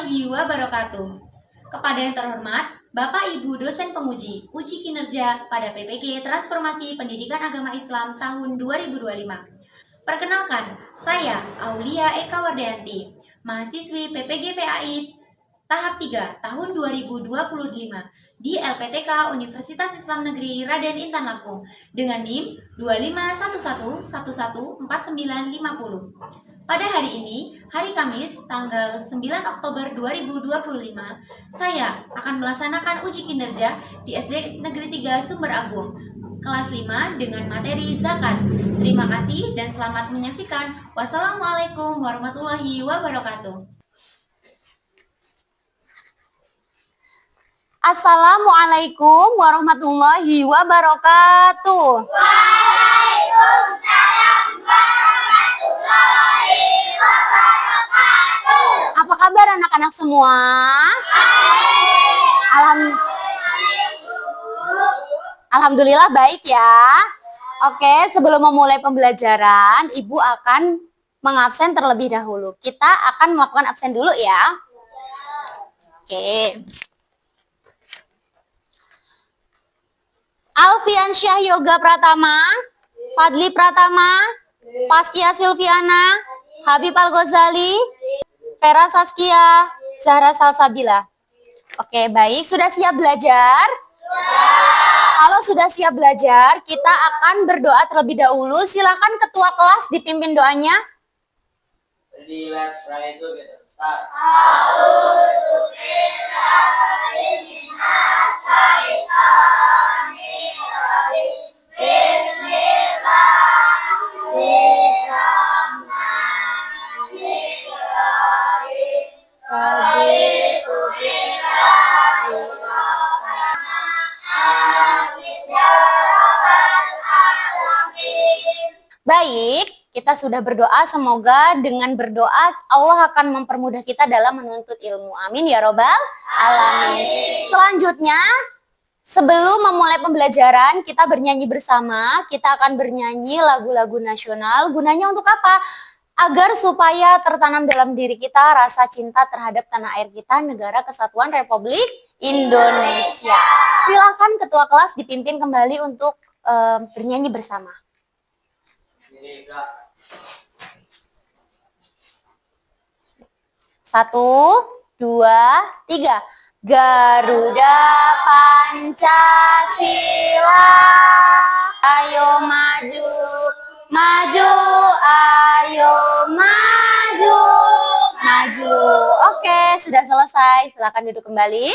warahmatullahi wabarakatuh. Kepada yang terhormat, Bapak Ibu dosen penguji uji kinerja pada PPG Transformasi Pendidikan Agama Islam tahun 2025. Perkenalkan, saya Aulia Eka Wardayanti, mahasiswi PPG PAI tahap 3 tahun 2025 di LPTK Universitas Islam Negeri Raden Intan Lampung dengan NIM 2511114950. Pada hari ini, hari Kamis, tanggal 9 Oktober 2025, saya akan melaksanakan uji kinerja di SD Negeri 3 Sumber Agung, kelas 5 dengan materi zakat. Terima kasih dan selamat menyaksikan. Wassalamualaikum warahmatullahi wabarakatuh. Assalamualaikum warahmatullahi wabarakatuh. Waalaikumsalam warahmatullahi wabarakatuh. Apa kabar anak-anak semua? Alhamdulillah baik ya. Oke, sebelum memulai pembelajaran, Ibu akan mengabsen terlebih dahulu. Kita akan melakukan absen dulu ya. Oke. Alfiansyah Yoga Pratama, Fadli Pratama, Faskia Silviana, Habib Al-Ghazali, Vera Saskia, Zahra Salsabila. Oke, baik. Sudah siap belajar? Kalau sudah siap belajar, kita akan berdoa terlebih dahulu. Silakan ketua kelas dipimpin doanya. Ready, let's try it together. Start. Baik, kita sudah berdoa, semoga dengan berdoa Allah akan mempermudah kita dalam menuntut ilmu. Amin ya robbal alamin. Selanjutnya, sebelum memulai pembelajaran, kita bernyanyi bersama. Kita akan bernyanyi lagu-lagu nasional. Gunanya untuk apa? Agar supaya tertanam dalam diri kita rasa cinta terhadap tanah air kita, Negara Kesatuan Republik Indonesia. Silakan ketua kelas dipimpin kembali untuk bernyanyi bersama. Satu, dua, tiga. Garuda Pancasila, ayo maju, maju, ayo maju, maju. Oke, sudah selesai. Silakan duduk kembali.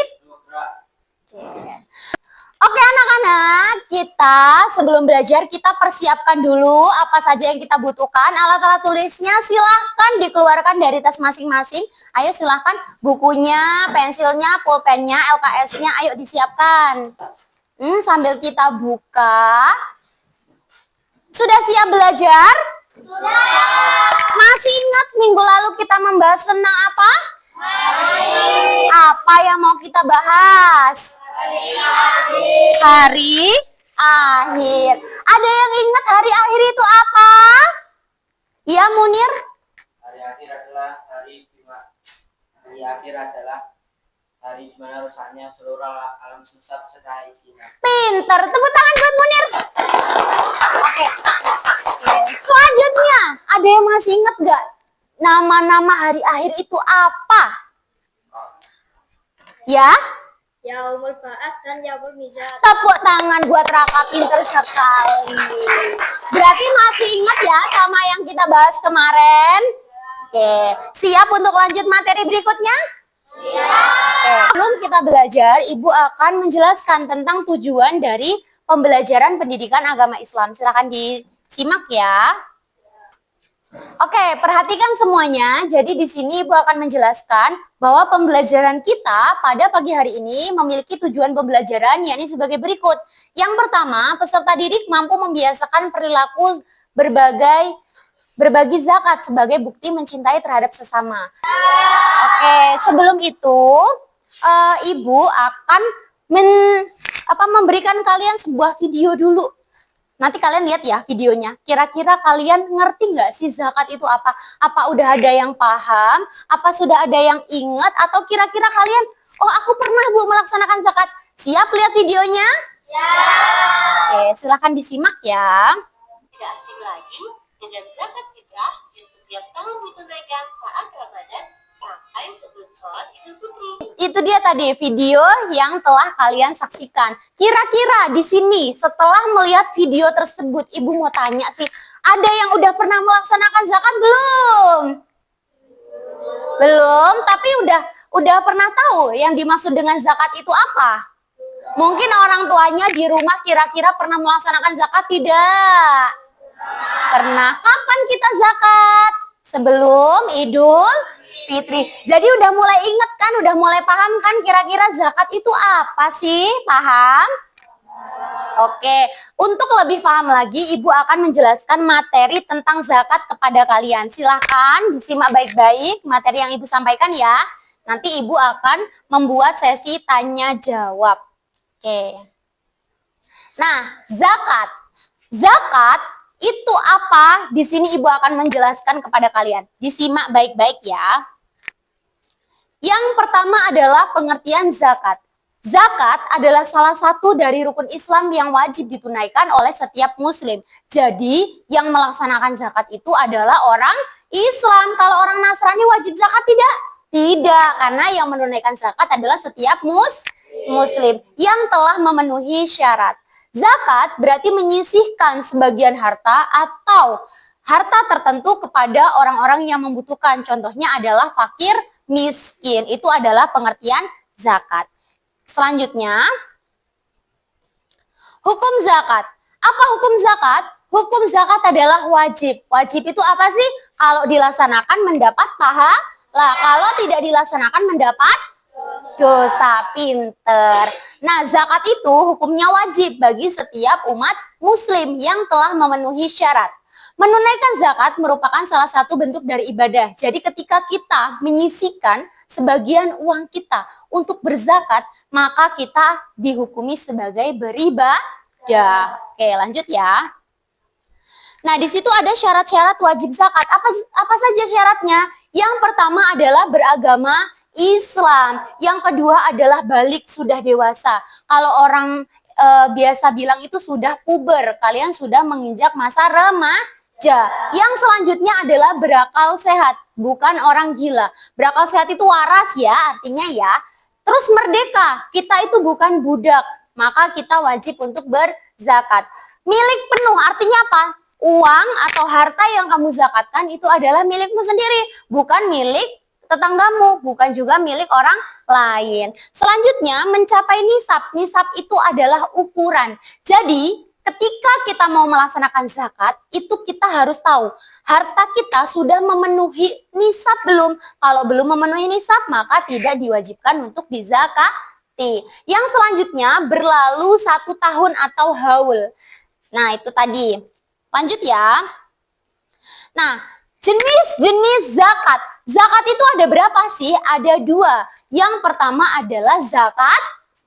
Oke anak-anak, kita sebelum belajar kita persiapkan dulu apa saja yang kita butuhkan. Alat-alat tulisnya silahkan dikeluarkan dari tas masing-masing. Ayo silahkan bukunya, pensilnya, pulpennya, LKS-nya, ayo disiapkan. Sambil kita buka. Sudah siap belajar? Sudah. Masih ingat minggu lalu kita membahas tentang apa? Apa yang mau kita bahas? Hari akhir. Ada yang ingat hari akhir itu apa? Ya Munir? Hari akhir adalah hari Jumat. Hari akhir adalah hari di mana rusaknya seluruh alam semesta beserta isinya. Pinter. Tepuk tangan buat Munir. Oke. Selanjutnya, ada yang masih ingat gak? Nama-nama hari akhir itu apa? Ya? Yaumul Ba'as dan Yaumul Mizan. Tepuk tangan buat Raka, pinter sekali. Berarti masih ingat ya sama yang kita bahas kemarin? Oke, siap untuk lanjut materi berikutnya? Siap. Sebelum kita belajar, Ibu akan menjelaskan tentang tujuan dari pembelajaran pendidikan agama Islam. Silakan disimak ya. Oke, perhatikan semuanya. Jadi di sini Ibu akan menjelaskan bahwa pembelajaran kita pada pagi hari ini memiliki tujuan pembelajaran yakni sebagai berikut. Yang pertama, peserta didik mampu membiasakan perilaku berbagi zakat sebagai bukti mencintai terhadap sesama. Oke, sebelum itu Ibu akan memberikan kalian sebuah video dulu. Nanti kalian lihat ya videonya. Kira-kira kalian ngerti nggak sih zakat itu apa? Apa udah ada yang paham? Apa sudah ada yang ingat? Atau kira-kira kalian, oh aku pernah Bu melaksanakan zakat. Siap lihat videonya? Oke, silahkan disimak ya. Tidak asing lagi dengan zakat fitrah yang setiap tahun ditunaikan saat Ramadan sampai sebelum sholat Idul Fitri. Itu dia tadi video yang telah kalian saksikan. Kira-kira di sini setelah melihat video tersebut, Ibu mau tanya sih, ada yang udah pernah melaksanakan zakat belum? Belum, tapi udah pernah tahu yang dimaksud dengan zakat itu apa? Mungkin orang tuanya di rumah kira-kira pernah melaksanakan zakat tidak? Pernah. Kapan kita zakat? Sebelum Idul Fitri. Jadi udah mulai inget kan, udah mulai paham kan kira-kira zakat itu apa sih? Paham? Oke, untuk lebih paham lagi Ibu akan menjelaskan materi tentang zakat kepada kalian. Silahkan disimak baik-baik materi yang Ibu sampaikan ya. Nanti Ibu akan membuat sesi tanya jawab. Oke. Nah, zakat. Zakat itu apa? Di sini Ibu akan menjelaskan kepada kalian. Disimak baik-baik ya. Yang pertama adalah pengertian zakat. Zakat adalah salah satu dari rukun Islam yang wajib ditunaikan oleh setiap muslim. Jadi, yang melaksanakan zakat itu adalah orang Islam. Kalau orang Nasrani wajib zakat tidak? Tidak, karena yang menunaikan zakat adalah setiap muslim yang telah memenuhi syarat. Zakat berarti menyisihkan sebagian harta atau harta tertentu kepada orang-orang yang membutuhkan. Contohnya adalah fakir, miskin. Itu adalah pengertian zakat. Selanjutnya, hukum zakat. Apa hukum zakat? Hukum zakat adalah wajib. Wajib itu apa sih? Kalau dilaksanakan mendapat pahala. Kalau tidak dilaksanakan mendapat dosa. Pinter. Nah, zakat itu hukumnya wajib bagi setiap umat muslim yang telah memenuhi syarat. Menunaikan zakat merupakan salah satu bentuk dari ibadah. Jadi ketika kita menyisihkan sebagian uang kita untuk berzakat, maka kita dihukumi sebagai beribadah. Oke, lanjut ya. Nah, di situ ada syarat-syarat wajib zakat. Apa saja syaratnya? Yang pertama adalah beragama Islam. Yang kedua adalah balik, sudah dewasa. Kalau orang biasa bilang itu sudah puber, kalian sudah menginjak masa remaja. Yang selanjutnya adalah berakal sehat, bukan orang gila. Berakal sehat itu waras ya, artinya ya. Terus merdeka, kita itu bukan budak, maka kita wajib untuk berzakat. Milik penuh artinya apa? Uang atau harta yang kamu zakatkan itu adalah milikmu sendiri, bukan milik tetanggamu, bukan juga milik orang lain. Selanjutnya, mencapai nisab. Nisab itu adalah ukuran. Jadi, ketika kita mau melaksanakan zakat, itu kita harus tahu harta kita sudah memenuhi nisab belum. Kalau belum memenuhi nisab, maka tidak diwajibkan untuk dizakati. Yang selanjutnya, berlalu 1 tahun atau haul. Nah, itu tadi. Lanjut ya. Nah, jenis-jenis zakat. Zakat itu ada berapa sih? Ada 2. Yang pertama adalah zakat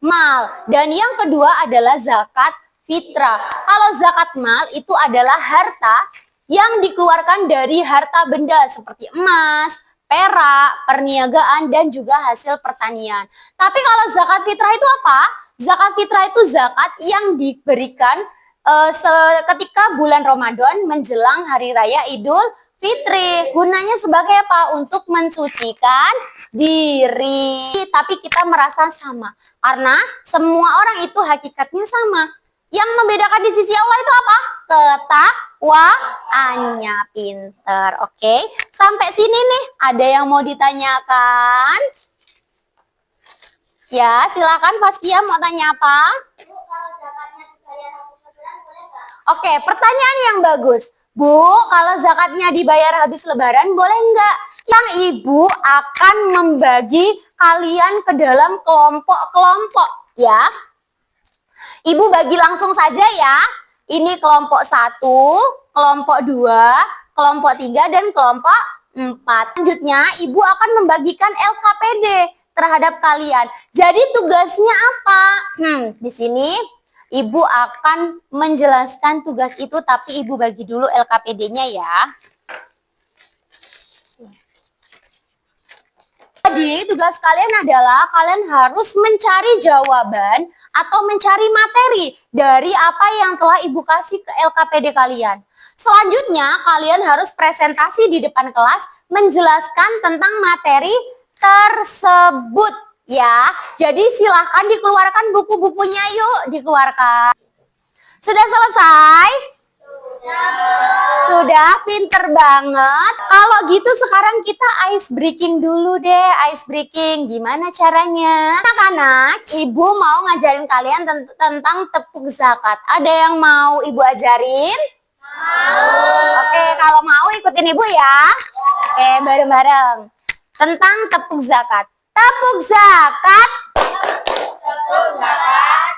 mal. Dan yang kedua adalah zakat fitrah. Kalau zakat mal itu adalah harta yang dikeluarkan dari harta benda seperti emas, perak, perniagaan, dan juga hasil pertanian. Tapi kalau zakat fitrah itu apa? Zakat fitrah itu zakat yang diberikan ketika bulan Ramadan menjelang hari raya Idul Fitri. Gunanya sebagai apa? Untuk mensucikan diri. Tapi kita merasa sama. Karena semua orang itu hakikatnya sama. Yang membedakan di sisi Allah itu apa? Ketakwaannya. Pinter. Oke. Sampai sini nih. Ada yang mau ditanyakan? Ya, silakan Faskia mau tanya apa? Oke, pertanyaan yang bagus. Bu, kalau zakatnya dibayar habis lebaran boleh enggak? Yang Ibu akan membagi kalian ke dalam kelompok-kelompok ya. Ibu bagi langsung saja ya. Ini kelompok 1, kelompok 2, kelompok 3, dan kelompok 4. Selanjutnya Ibu akan membagikan LKPD terhadap kalian. Jadi tugasnya apa? Di sini Ibu akan menjelaskan tugas itu, tapi Ibu bagi dulu LKPD-nya ya. Jadi tugas kalian adalah kalian harus mencari jawaban atau mencari materi dari apa yang telah Ibu kasih ke LKPD kalian. Selanjutnya kalian harus presentasi di depan kelas menjelaskan tentang materi tersebut ya. Jadi silahkan dikeluarkan buku-bukunya yuk, dikeluarkan. Sudah selesai? Sudah, pinter banget. Kalau gitu sekarang kita ice breaking dulu deh. Ice breaking, gimana caranya? Anak-anak, Ibu mau ngajarin kalian tentang tepuk zakat. Ada yang mau Ibu ajarin? Mau. Oke, kalau mau ikutin Ibu ya. Oke, bareng-bareng. Tentang tepuk zakat. Tepuk zakat. Tepuk zakat.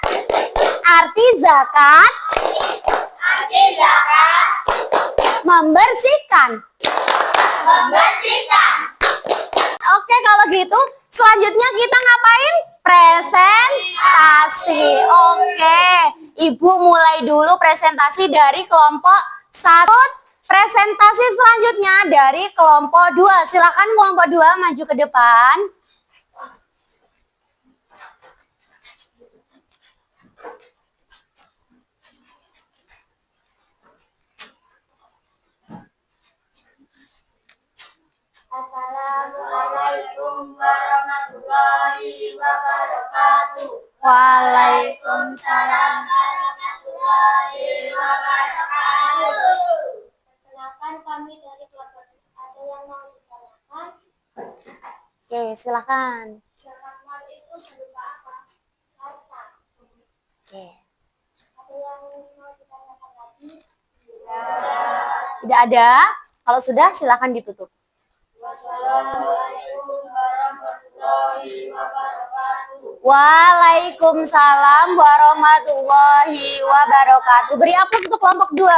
Arti zakat. Arti zakat. Membersihkan. Membersihkan. Oke, kalau gitu selanjutnya kita ngapain? Presentasi. Oke, Ibu mulai dulu presentasi dari kelompok 1. Presentasi selanjutnya dari kelompok 2. Silakan kelompok 2 maju ke depan. Assalamualaikum warahmatullahi wabarakatuh. Waalaikumsalam. Warahmatullahi wabarakatuh. Perkenalkan kami dari kelompok. Ada yang mau ditanyakan? Oke, silakan. Zakat mal itu berupa apa? Harta. Oke. Ada yang mau ditanyakan lagi? Tidak ada? Kalau sudah silakan ditutup. Wassalamualaikum warahmatullahi wabarakatuh. Waalaikumsalam warahmatullahi wabarakatuh. Beri aplaus untuk kelompok 2.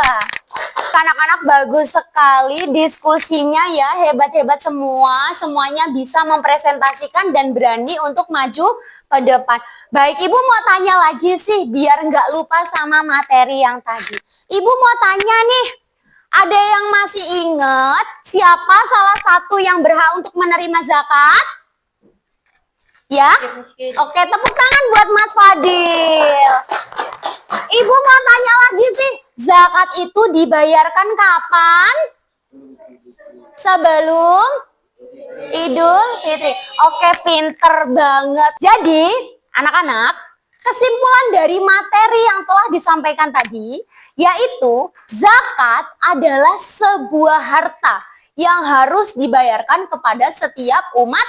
Anak-anak bagus sekali diskusinya ya, hebat-hebat semua. Semuanya bisa mempresentasikan dan berani untuk maju ke depan. Baik, Ibu mau tanya lagi sih biar nggak lupa sama materi yang tadi. Ibu mau tanya nih, ada yang masih ingat siapa salah satu yang berhak untuk menerima zakat? Ya? Oke, tepuk tangan buat Mas Fadil. Ibu mau tanya lagi sih, zakat itu dibayarkan kapan? Sebelum Idul Fitri. Oke, pinter banget. Jadi, anak-anak, kesimpulan dari materi yang telah disampaikan tadi, yaitu zakat adalah sebuah harta yang harus dibayarkan kepada setiap umat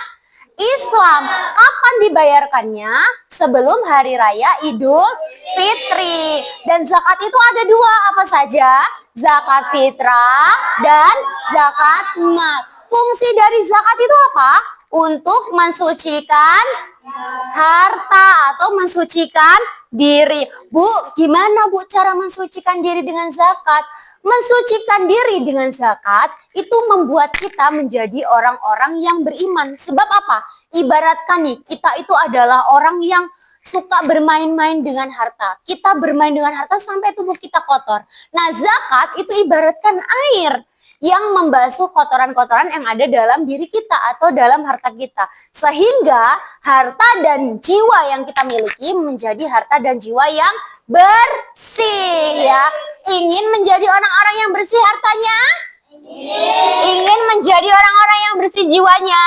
Islam. Kapan dibayarkannya? Sebelum Hari Raya Idul Fitri. Dan zakat itu ada 2, apa saja? Zakat fitrah dan zakat mal. Fungsi dari zakat itu apa? Untuk mensucikan harta atau mensucikan diri. Bu, gimana Bu cara mensucikan diri dengan zakat? Mensucikan diri dengan zakat itu membuat kita menjadi orang-orang yang beriman. Sebab apa? Ibaratkan nih, kita itu adalah orang yang suka bermain-main dengan harta. Kita bermain dengan harta sampai tubuh kita kotor. Nah, zakat itu ibaratkan air yang membasuh kotoran-kotoran yang ada dalam diri kita atau dalam harta kita. Sehingga harta dan jiwa yang kita miliki menjadi harta dan jiwa yang bersih ya. Ingin menjadi orang-orang yang bersih hartanya? Ingin menjadi orang-orang yang bersih jiwanya?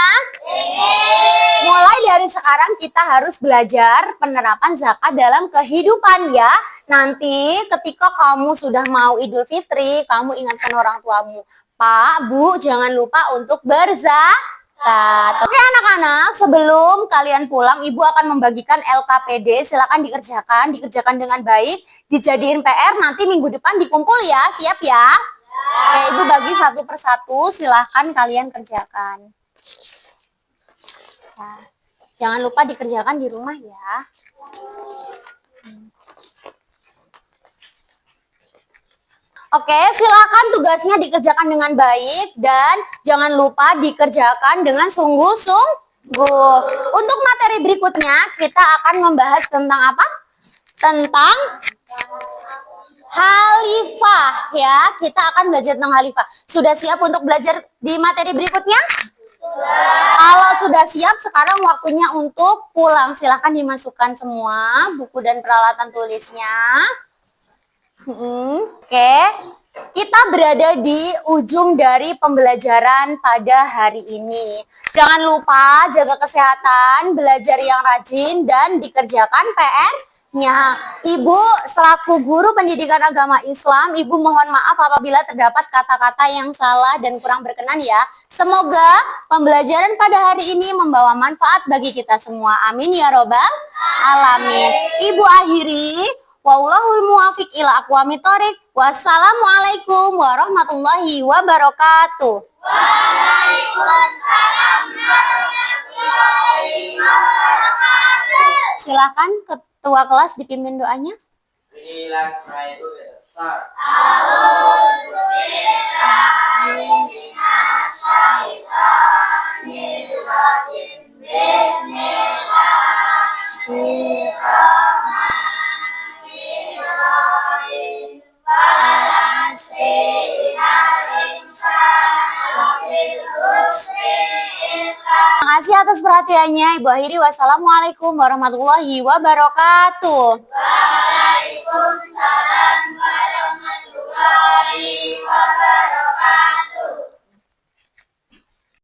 Mulai dari sekarang kita harus belajar penerapan zakat dalam kehidupan ya. Nanti ketika kamu sudah mau Idul Fitri, kamu ingatkan orang tuamu, Pak, Bu, jangan lupa untuk berzakat. Oke anak-anak, sebelum kalian pulang, Ibu akan membagikan LKPD. Silakan dikerjakan dengan baik, dijadiin PR, nanti minggu depan dikumpul ya, siap ya? Oke, Ibu bagi satu persatu, silahkan kalian kerjakan. Ya. Jangan lupa dikerjakan di rumah ya. Oke, silakan tugasnya dikerjakan dengan baik dan jangan lupa dikerjakan dengan sungguh-sungguh. Untuk materi berikutnya kita akan membahas tentang apa? Tentang Halifah ya. Kita akan belajar tentang halifah. Sudah siap untuk belajar di materi berikutnya? Kalau sudah siap, sekarang waktunya untuk pulang. Silahkan dimasukkan semua buku dan peralatan tulisnya. Oke. Kita berada di ujung dari pembelajaran pada hari ini. Jangan lupa jaga kesehatan, belajar yang rajin, dan dikerjakan PR-nya. Ibu selaku guru pendidikan agama Islam, Ibu mohon maaf apabila terdapat kata-kata yang salah dan kurang berkenan ya. Semoga pembelajaran pada hari ini membawa manfaat bagi kita semua. Amin ya robbal alamin. Ibu akhiri. Wallahul muwafiq ila aqwamit thoriq. Wassalamualaikum warahmatullahi wabarakatuh. Waalaikumsalam warahmatullahi wabarakatuh. Silakan ketua kelas dipimpin doanya. Inilah Israel besar. Terima kasih atas perhatiannya. Ibu akhiri. Wassalamualaikum warahmatullahi wabarakatuh. Waalaikumsalam warahmatullahi wabarakatuh.